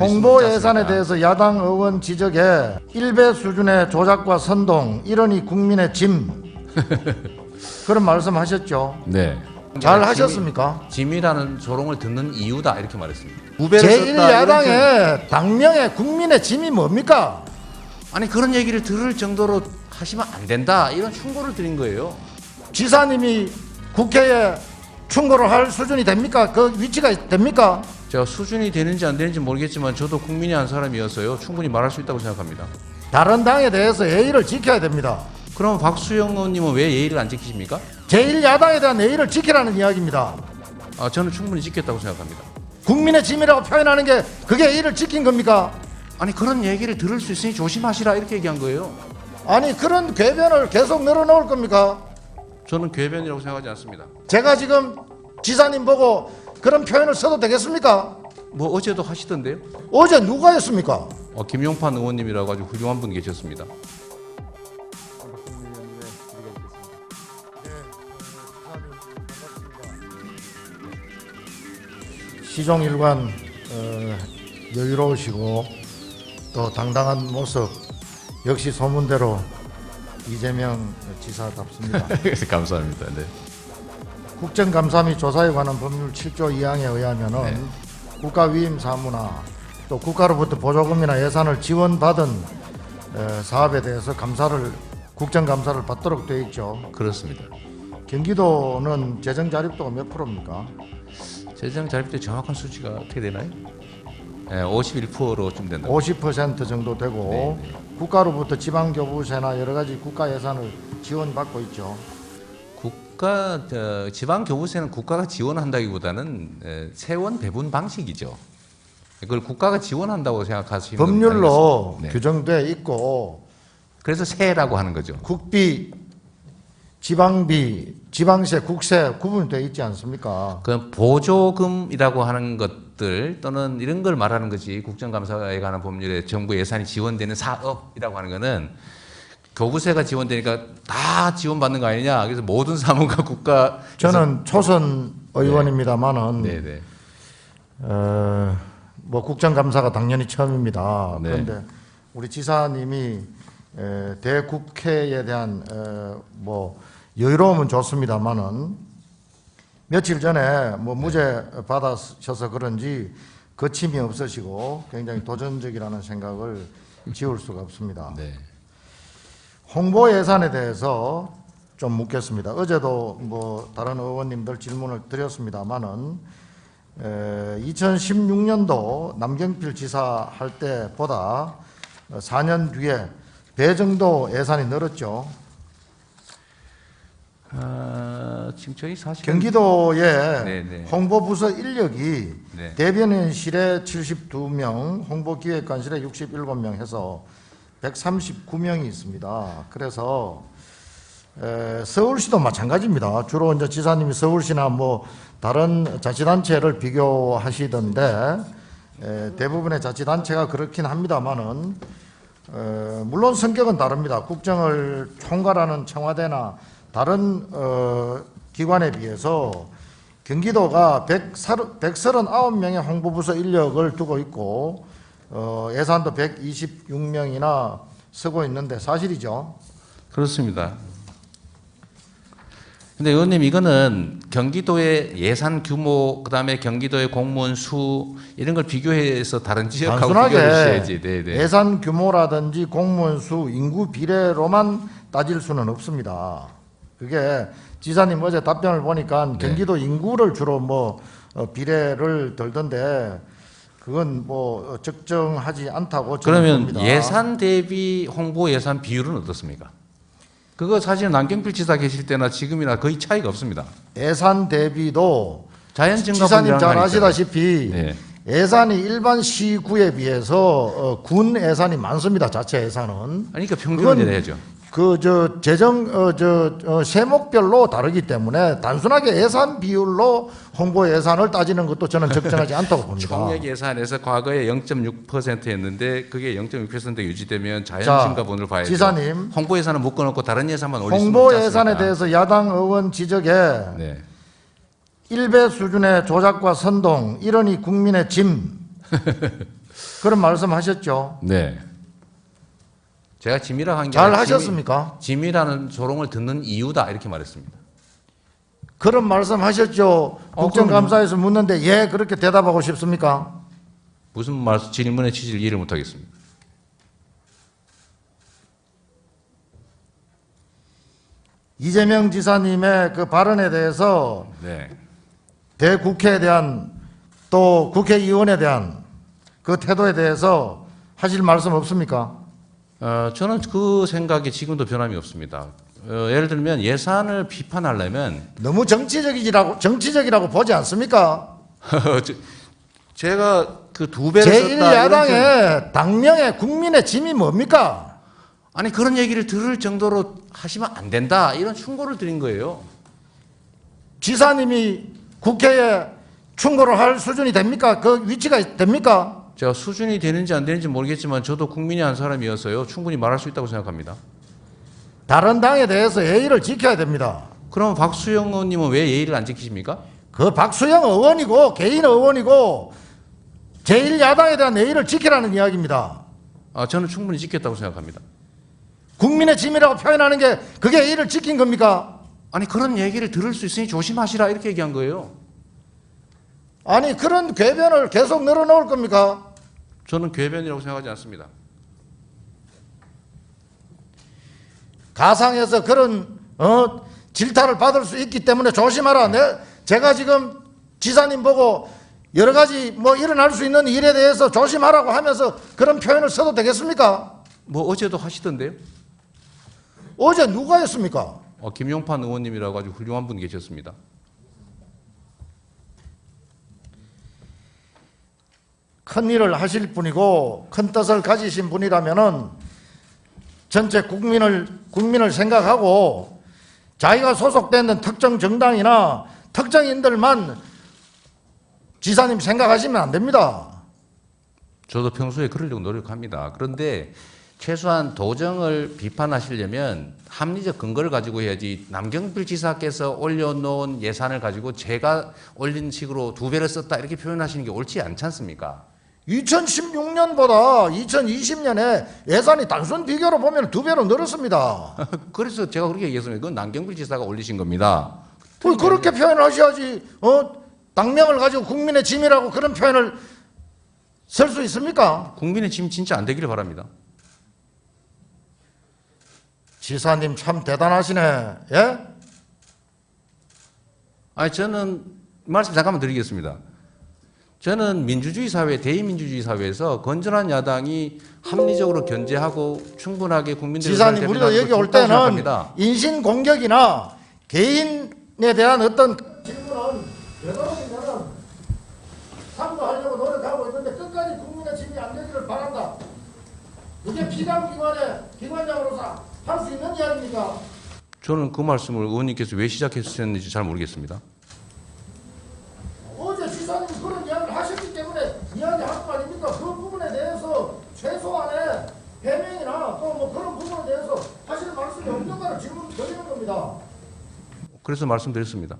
홍보 예산에 대해서 야당 의원 지적에 일배 수준의 조작과 선동, 이러니 국민의 짐 그런 말씀하셨죠. 네. 잘 하셨습니까? 짐이라는 조롱을 듣는 이유다 이렇게 말했습니다. 제1야당의 당명의 국민의 짐이 뭡니까? 아니 그런 얘기를 들을 정도로 하시면 안 된다 이런 충고를 드린 거예요. 지사님이 국회에 충고를 할 수준이 됩니까? 그 위치가 됩니까? 제가 수준이 되는지 안 되는지 모르겠지만 저도 국민의 한 사람이어서요 충분히 말할 수 있다고 생각합니다. 다른 당에 대해서 예의를 지켜야 됩니다. 그럼 박수영 의원님은 왜 예의를 안 지키십니까? 제1야당에 대한 예의를 지키라는 이야기입니다. 저는 충분히 지켰다고 생각합니다. 국민의 짐이라고 표현하는 게 그게 예의를 지킨 겁니까? 아니 그런 얘기를 들을 수 있으니 조심하시라 이렇게 얘기한 거예요. 아니 그런 궤변을 계속 늘어놓을 겁니까? 저는 궤변이라고 생각하지 않습니다. 제가 지금 지사님 보고 그런 표현을 써도 되겠습니까? 뭐 어제도 하시던데요. 어제 누가 했습니까? 김용판 의원님이라고 아주 훌륭한 분 계셨습니다. 시종일관 여유로우시고 또 당당한 모습 역시 소문대로 이재명 지사답습니다. 감사합니다. 네. 국정감사 및 조사에 관한 법률 7조 2항에 의하면은 국가위임 사무나 또 국가로부터 보조금이나 예산을 지원받은 사업에 대해서 국정감사를 받도록 되어 있죠. 그렇습니다. 경기도는 재정 자립도가 몇 프로입니까? 재정 자립도 정확한 수치가 어떻게 되나요? 51%쯤 된다. 50% 정도 되고 국가로부터 지방교부세나 여러 가지 국가 예산을 지원받고 있죠. 지방 교부세는 국가가 지원한다기보다는 세원 배분 방식이죠. 그걸 국가가 지원한다고 생각하시면 법률로 네. 규정돼 있고 그래서 세라고 하는 거죠. 국비, 지방비, 지방세, 국세 구분되어 있지 않습니까? 그 보조금이라고 하는 것들 또는 이런 걸 말하는 거지 국정감사에 관한 법률에 정부 예산이 지원되는 사업이라고 하는 거는 교부세가 지원되니까 다 지원받는 거 아니냐. 그래서 모든 사무가 국가. 저는 초선 의원입니다만은 네네. 뭐 국정감사가 당연히 처음입니다. 네. 그런데 우리 지사님이 대국회에 대한 뭐 여유로움은 좋습니다만은 며칠 전에 뭐 무죄 받으셔서 그런지 거침이 없으시고 굉장히 도전적이라는 생각을 지울 수가 없습니다. 네. 홍보 예산에 대해서 좀 묻겠습니다. 어제도 뭐 다른 의원님들 질문을 드렸습니다만은 2016년도 남경필 지사 할 때보다 4년 뒤에 배 정도 예산이 늘었죠. 지금 저희 사실 경기도의 네네. 홍보부서 인력이 네. 대변인실에 72명, 홍보기획관실에 67명 해서 139명이 있습니다. 그래서 서울시도 마찬가지입니다. 주로 이제 지사님이 서울시나 뭐 다른 자치단체를 비교하시던데 대부분의 자치단체가 그렇긴 합니다만은 물론 성격은 다릅니다. 국정을 총괄하는 청와대나 다른 기관에 비해서 경기도가 139명의 홍보부서 인력을 두고 있고 예산도 126명이나 쓰고 있는데 사실이죠? 그렇습니다. 근데 의원님 이거는 경기도의 예산 규모 그다음에 경기도의 공무원 수 이런 걸 비교해서 다른 지역하고 비교해 주셔야지. 네네. 예산 규모라든지 공무원 수, 인구 비례로만 따질 수는 없습니다. 그게 지사님 어제 답변을 보니까 경기도 인구를 주로 뭐 비례를 들던데 그건 뭐 적정하지 않다고 저는 그러면 봅니다. 예산 대비 홍보 예산 비율은 어떻습니까? 그거 사실 남경필 지사 계실 때나 지금이나 거의 차이가 없습니다. 예산 대비도 자연 증가 지사님 잘 아시다시피 네. 예산이 일반 시구에 비해서 군 예산이 많습니다. 자체 예산은. 그러니까 평균을 내야죠. 세목별로 다르기 때문에 단순하게 예산 비율로 홍보 예산을 따지는 것도 저는 적정하지 않다고 봅니다. 총액 예산에서 과거에 0.6%였는데 그게 0.6% 유지되면 자연 증가분을 봐야죠. 지사님, 홍보 예산은 묶어놓고 다른 예산만 올릴 수는 홍보 없지 않습니까? 예산에 대해서 야당 의원 지적에 네. 일배 수준의 조작과 선동, 이러니 국민의 짐 그런 말씀하셨죠. 네. 제가 짐이라 한 게 잘 아니라 하셨습니까? 짐이라는 조롱을 듣는 이유다 이렇게 말했습니다. 그런 말씀하셨죠. 국정감사에서 묻는데 예 그렇게 대답하고 싶습니까? 무슨 말씀 질문의 취지를 이해를 못하겠습니다. 이재명 지사님의 그 발언에 대해서 네. 대국회에 대한 또 국회의원에 대한 그 태도에 대해서 하실 말씀 없습니까? 저는 그 생각에 지금도 변함이 없습니다. 예를 들면 예산을 비판하려면 너무 정치적이라고 보지 않습니까? 제가 그 두 배를 썼다. 제1야당의 당명의 국민의 짐이 뭡니까? 아니 그런 얘기를 들을 정도로 하시면 안 된다 이런 충고를 드린 거예요. 지사님이 국회에 충고를 할 수준이 됩니까? 그 위치가 됩니까? 제가 수준이 되는지 안 되는지 모르겠지만 저도 국민의 한 사람이어서요 충분히 말할 수 있다고 생각합니다. 다른 당에 대해서 예의를 지켜야 됩니다. 그럼 박수영 의원님은 왜 예의를 안 지키십니까? 그 박수영 의원이고 개인 의원이고 제1야당에 대한 예의를 지키라는 이야기입니다. 저는 충분히 지켰다고 생각합니다. 국민의 짐이라고 표현하는 게 그게 예의를 지킨 겁니까? 아니 그런 얘기를 들을 수 있으니 조심하시라 이렇게 얘기한 거예요. 아니 그런 궤변을 계속 늘어놓을 겁니까? 저는 궤변이라고 생각하지 않습니다. 가상에서 그런 질타를 받을 수 있기 때문에 조심하라. 제가 지금 지사님 보고 여러 가지 뭐 일어날 수 있는 일에 대해서 조심하라고 하면서 그런 표현을 써도 되겠습니까? 뭐 어제도 하시던데요? 어제 누가 했습니까? 김용판 의원님이라고 아주 훌륭한 분 계셨습니다. 큰 일을 하실 분이고 큰 뜻을 가지신 분이라면은 전체 국민을 생각하고 자기가 소속된 특정 정당이나 특정인들만 지사님 생각하시면 안 됩니다. 저도 평소에 그러려고 노력합니다. 그런데 최소한 도정을 비판하시려면 합리적 근거를 가지고 해야지 남경필 지사께서 올려놓은 예산을 가지고 제가 올린 식으로 두 배를 썼다 이렇게 표현하시는 게 옳지 않지 않습니까? 2016년보다 2020년에 예산이 단순 비교로 보면 2배로 늘었습니다. 그래서 제가 그렇게 얘기했습니다. 그건 남경필 지사가 올리신 겁니다. 그렇게 표현하셔야지 당명을 가지고 국민의 짐이라고 그런 표현을 쓸 수 있습니까? 국민의 짐 진짜 안 되기를 바랍니다. 지사님 참 대단하시네. 예? 아니 저는 말씀 잠깐만 드리겠습니다. 저는 민주주의 사회, 대의민주주의 사회에서 건전한 야당이 합리적으로 견제하고 충분하게 국민들의 지사님 우리도 여기 올 때는 생각합니다. 인신 공격이나 개인에 대한 어떤 질문은 되도록이면 상도하려고 노력하고 있는데 끝까지 국민의 짐이 안 되기를 바란다. 이게 피감기관의 기관장으로서 할 수 있는 이야기입니까? 저는 그 말씀을 의원님께서 왜 시작하셨는지 잘 모르겠습니다. 어제 지사님 그런 이야기를 하셨기 때문에 이야기한 거 아닙니까? 그 부분에 대해서 최소한의 해명이나 또 뭐 그런 부분에 대해서 하시는 말씀이 없는가를 질문 드리는 겁니다. 그래서 말씀드렸습니다.